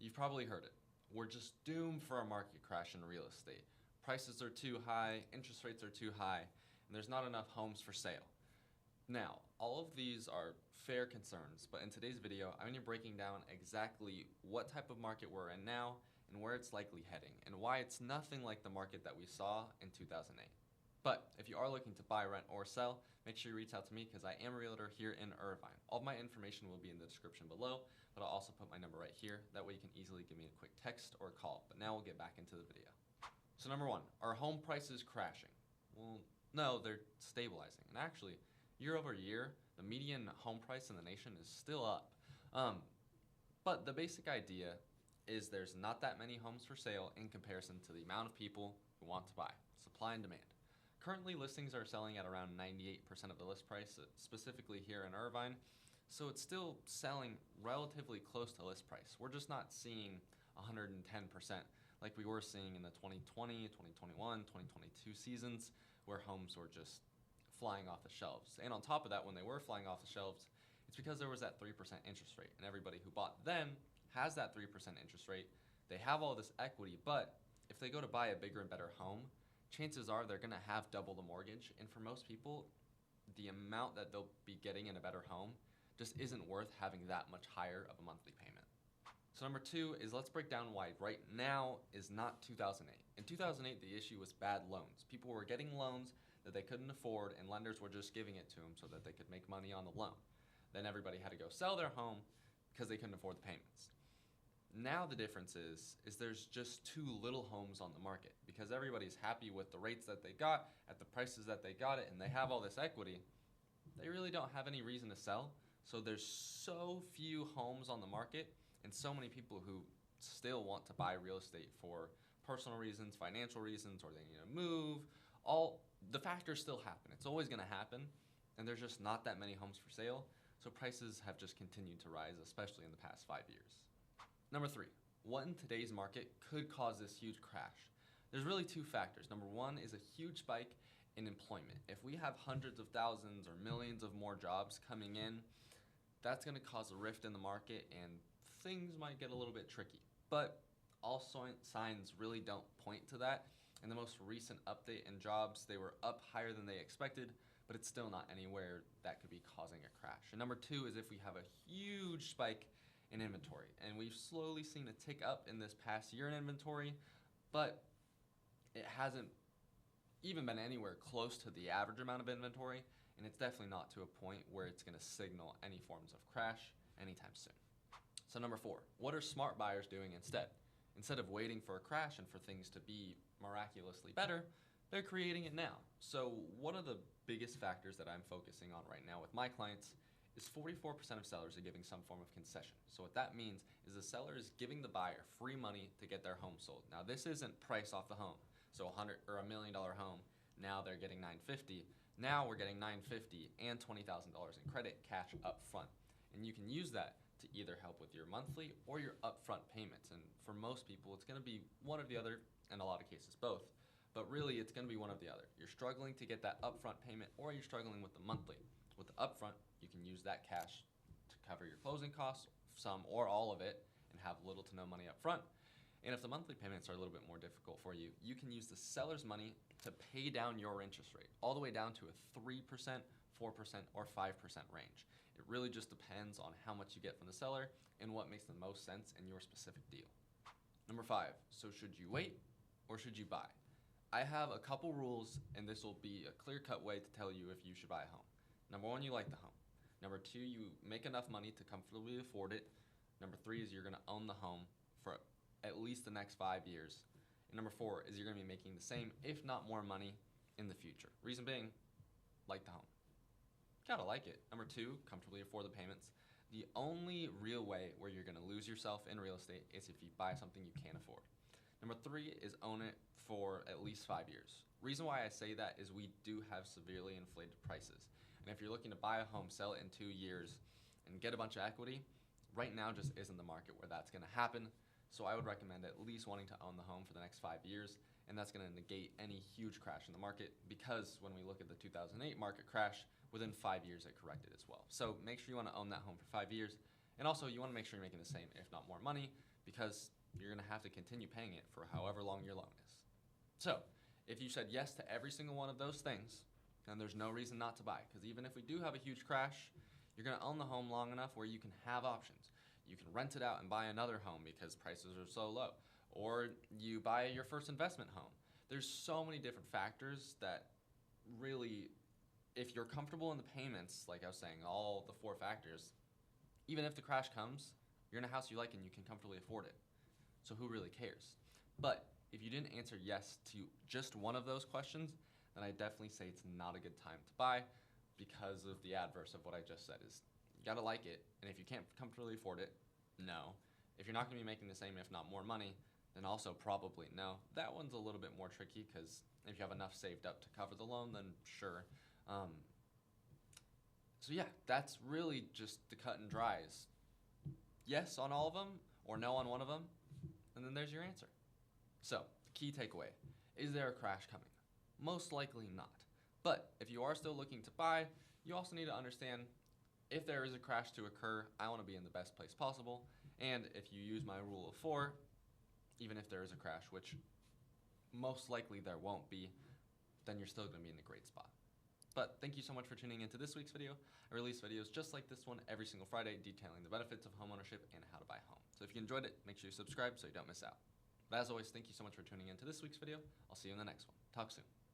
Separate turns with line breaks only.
You've probably heard it. We're just doomed for a market crash in real estate. Prices are too high, interest rates are too high, and there's not enough homes for sale. Now, all of these are fair concerns, but in today's video, I'm going to be breaking down exactly what type of market we're in now and where it's likely heading, and why it's nothing like the market that we saw in 2008. But if you are looking to buy, rent, or sell, make sure you reach out to me because I am a realtor here in Irvine. All of my information will be in the description below, but I'll also put my number right here. That way you can easily give me a quick text or call. But now we'll get back into the video. So number one, are home prices crashing? Well, no, they're stabilizing. And actually, year over year, the median home price in the nation is still up. But the basic idea is there's not that many homes for sale in comparison to the amount of people who want to buy. Supply and demand. Currently, listings are selling at around 98% of the list price, specifically here in Irvine. So it's still selling relatively close to list price. We're just not seeing 110% like we were seeing in the 2020, 2021, 2022 seasons where homes were just flying off the shelves. And on top of that, when they were flying off the shelves, it's because there was that 3% interest rate. And everybody who bought then has that 3% interest rate. They have all this equity, but if they go to buy a bigger and better home, chances are they're going to have double the mortgage. And for most people, the amount that they'll be getting in a better home just isn't worth having that much higher of a monthly payment. So number two is, let's break down why right now is not 2008. In 2008, the issue was bad loans. People were getting loans that they couldn't afford, and lenders were just giving it to them so that they could make money on the loan. Then everybody had to go sell their home because they couldn't afford the payments. Now the difference is there's just too little homes on the market because everybody's happy with the rates that they got at the prices that they got it, and they have all this equity. They really don't have any reason to sell. So there's so few homes on the market and so many people who still want to buy real estate for personal reasons, financial reasons, or they need to move. All the factors still happen. It's always going to happen, and there's just not that many homes for sale. So prices have just continued to rise, especially in the past 5 years. Number three, what in today's market could cause this huge crash? There's really two factors. Number one is a huge spike in employment. If we have hundreds of thousands or millions of more jobs coming in, that's going to cause a rift in the market and things might get a little bit tricky. But all signs really don't point to that. In the most recent update in jobs, they were up higher than they expected, but it's still not anywhere that could be causing a crash. And number two is if we have a huge spike in inventory. And we've slowly seen a tick up in this past year in inventory, but it hasn't even been anywhere close to the average amount of inventory, and it's definitely not to a point where it's going to signal any forms of crash anytime soon. So number four, what are smart buyers doing instead? Instead of waiting for a crash and for things to be miraculously better, they're creating it now. So one of the biggest factors that I'm focusing on right now with my clients is 44% of sellers are giving some form of concession. So what that means is the seller is giving the buyer free money to get their home sold. Now this isn't price off the home. So $100 or $1 million home, now they're getting $950. Now we're getting $950 and $20,000 in credit cash up front. And you can use that to either help with your monthly or your upfront payments. And for most people, it's going to be one or the other, in a lot of cases both. But really, it's going to be one or the other. You're struggling to get that upfront payment, or you're struggling with the monthly. With the upfront, you can use that cash to cover your closing costs, some or all of it, and have little to no money up front. And if the monthly payments are a little bit more difficult for you, you can use the seller's money to pay down your interest rate, all the way down to a 3%, 4%, or 5% range. It really just depends on how much you get from the seller and what makes the most sense in your specific deal. Number five, so should you wait or should you buy? I have a couple rules, and this will be a clear-cut way to tell you if you should buy a home. Number one, you like the home. Number two, you make enough money to comfortably afford it. Number three is you're going to own the home for at least the next 5 years. And number four is you're going to be making the same, if not more money in the future. Reason being, like the home. Gotta like it. Number two, comfortably afford the payments. The only real way where you're going to lose yourself in real estate is if you buy something you can't afford. Number three is own it for at least 5 years. Reason why I say that is we do have severely inflated prices. And if you're looking to buy a home, sell it in 2 years, and get a bunch of equity, right now just isn't the market where that's going to happen. So I would recommend at least wanting to own the home for the next 5 years, and that's going to negate any huge crash in the market, because when we look at the 2008 market crash, within 5 years it corrected as well. So make sure you want to own that home for 5 years, and also you want to make sure you're making the same, if not more money, because you're going to have to continue paying it for however long your loan is. So if you said yes to every single one of those things, then there's no reason not to buy, because even if we do have a huge crash, you're going to own the home long enough where you can have options. You can rent it out and buy another home because prices are so low, or you buy your first investment home. There's so many different factors that really, if you're comfortable in the payments, like I was saying, all the 4 factors, even if the crash comes, you're in a house you like and you can comfortably afford it. So who really cares? But if you didn't answer yes to just one of those questions, then I definitely say it's not a good time to buy, because of the adverse of what I just said is you gotta like it, and if you can't comfortably afford it, no. If you're not gonna be making the same, if not more money, then also probably no. That one's a little bit more tricky, because if you have enough saved up to cover the loan, then sure. So yeah, that's really just the cut and dry is yes on all of them, or no on one of them, and then there's your answer. So, key takeaway, is there a crash coming? Most likely not. But if you are still looking to buy, you also need to understand, if there is a crash to occur, I want to be in the best place possible. And if you use my rule of 4, even if there is a crash, which most likely there won't be, then you're still going to be in a great spot. But thank you so much for tuning into this week's video. I release videos just like this one every single Friday, detailing the benefits of homeownership and how to buy a home. So if you enjoyed it, make sure you subscribe so you don't miss out. But as always, thank you so much for tuning into this week's video. I'll see you in the next one. Talk soon.